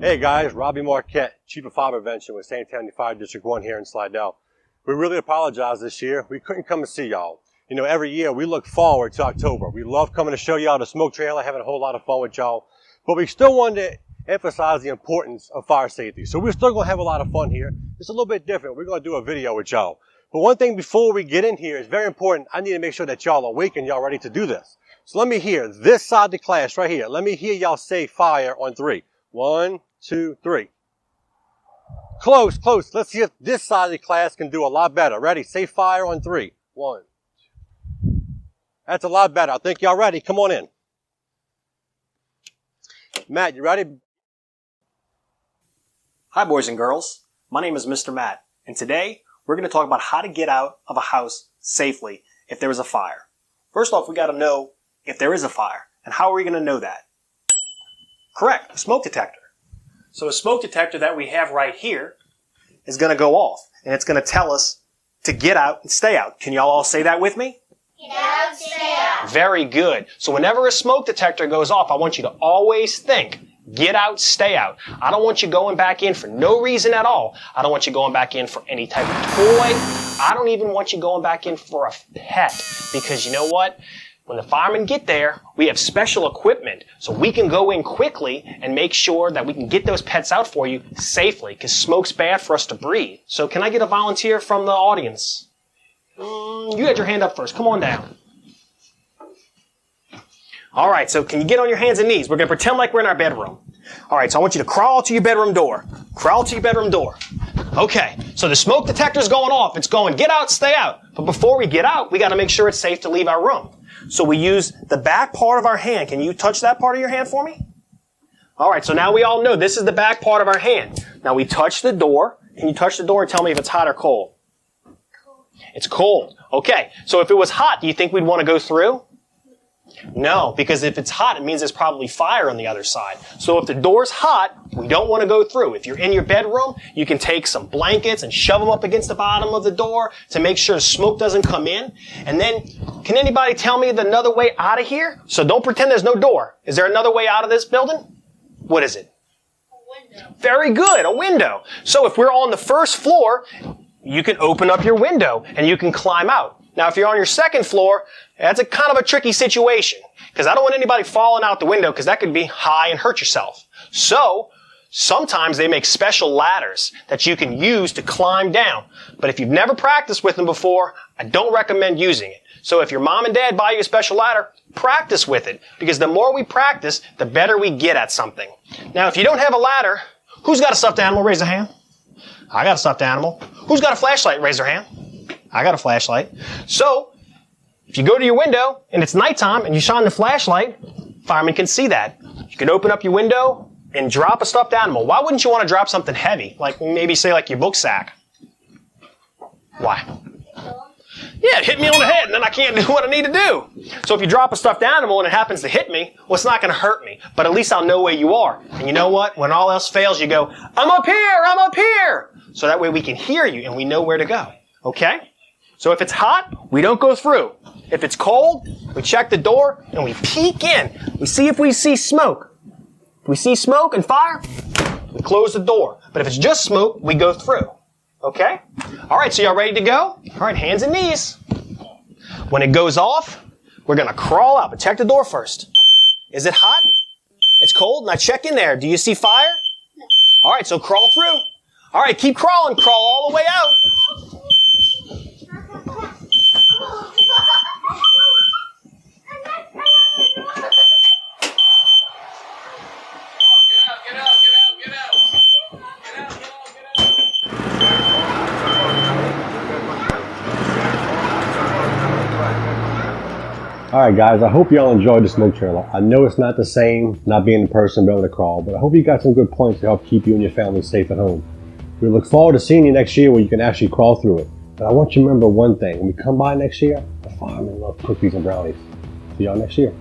Hey guys, Robbie Marquette, Chief of Fire Prevention with St. Tammany Fire District 1 here in Slidell. We really apologize this year. We couldn't come and see y'all. You know, every year we look forward to October. We love coming to show y'all the smoke trailer, having a whole lot of fun with y'all. But we still wanted to emphasize the importance of fire safety. So we're still going to have a lot of fun here. It's a little bit different. We're going to do a video with y'all. But one thing before we get in here is very important. I need to make sure that y'all are awake and y'all ready to do this. So let me hear this side of the class right here. Let me hear y'all say fire on 3. 1, 2, 3. Close, close. Let's see if this side of the class can do a lot better. Ready? Say fire on 3. 1, 2. That's a lot better. I think y'all ready. Come on in. Matt, you ready? Hi, boys and girls. My name is Mr. Matt, and today we're going to talk about how to get out of a house safely if there is a fire. First off, we got to know if there is a fire, and how are we going to know that? Correct, a smoke detector. So a smoke detector that we have right here is going to go off, and it's going to tell us to get out and stay out. Can y'all all say that with me? Get out, stay out. Very good. So whenever a smoke detector goes off, I want you to always think, get out, stay out. I don't want you going back in for no reason at all. I don't want you going back in for any type of toy. I don't even want you going back in for a pet, because you know what? When the firemen get there, we have special equipment, so we can go in quickly and make sure that we can get those pets out for you safely, because smoke's bad for us to breathe. So can I get a volunteer from the audience? You had your hand up first. Come on down. All right, so can you get on your hands and knees? We're going to pretend like we're in our bedroom. All right, so I want you to crawl to your bedroom door. Crawl to your bedroom door. Okay, so the smoke detector's going off. It's going, get out, stay out. But before we get out, we got to make sure it's safe to leave our room. So we use the back part of our hand. Can you touch that part of your hand for me? All right, so now we all know this is the back part of our hand. Now we touch the door. Can you touch the door and tell me if it's hot or cold? Cold. It's cold. Okay, so if it was hot, do you think we'd want to go through? No, because if it's hot, it means there's probably fire on the other side. So if the door's hot, we don't want to go through. If you're in your bedroom, you can take some blankets and shove them up against the bottom of the door to make sure smoke doesn't come in. And then, can anybody tell me another way out of here? So don't pretend there's no door. Is there another way out of this building? What is it? A window. Very good, a window. So if we're on the first floor, you can open up your window and you can climb out. Now, if you're on your second floor, that's a kind of a tricky situation, because I don't want anybody falling out the window, because that could be high and hurt yourself. So, sometimes they make special ladders that you can use to climb down. But if you've never practiced with them before, I don't recommend using it. So if your mom and dad buy you a special ladder, practice with it, because the more we practice, the better we get at something. Now, if you don't have a ladder, who's got a stuffed animal? Raise a hand. I got a stuffed animal. Who's got a flashlight? Raise their hand. I got a flashlight. So, if you go to your window and it's nighttime and you shine the flashlight, firemen can see that. You can open up your window and drop a stuffed animal. Why wouldn't you want to drop something heavy? Like maybe say like your book sack. Why? Yeah, it hit me on the head and then I can't do what I need to do. So if you drop a stuffed animal and it happens to hit me, well, it's not going to hurt me. But at least I'll know where you are. And you know what? When all else fails, you go, I'm up here, I'm up here. So that way we can hear you and we know where to go. Okay? So if it's hot, we don't go through. If it's cold, we check the door and we peek in. We see if we see smoke. If we see smoke and fire, we close the door. But if it's just smoke, we go through. Okay? All right, so y'all ready to go? All right, hands and knees. When it goes off, we're going to crawl out, but check the door first. Is it hot? It's cold? Now check in there. Do you see fire? No. All right, so crawl through. All right, keep crawling. Crawl all the way out. Alright guys, I hope y'all enjoyed the smoke trailer. I know it's not the same, not being in person, being able to crawl, but I hope you got some good points to help keep you and your family safe at home. We look forward to seeing you next year where you can actually crawl through it. But I want you to remember one thing. When we come by next year, the firemen love cookies and brownies. See y'all next year.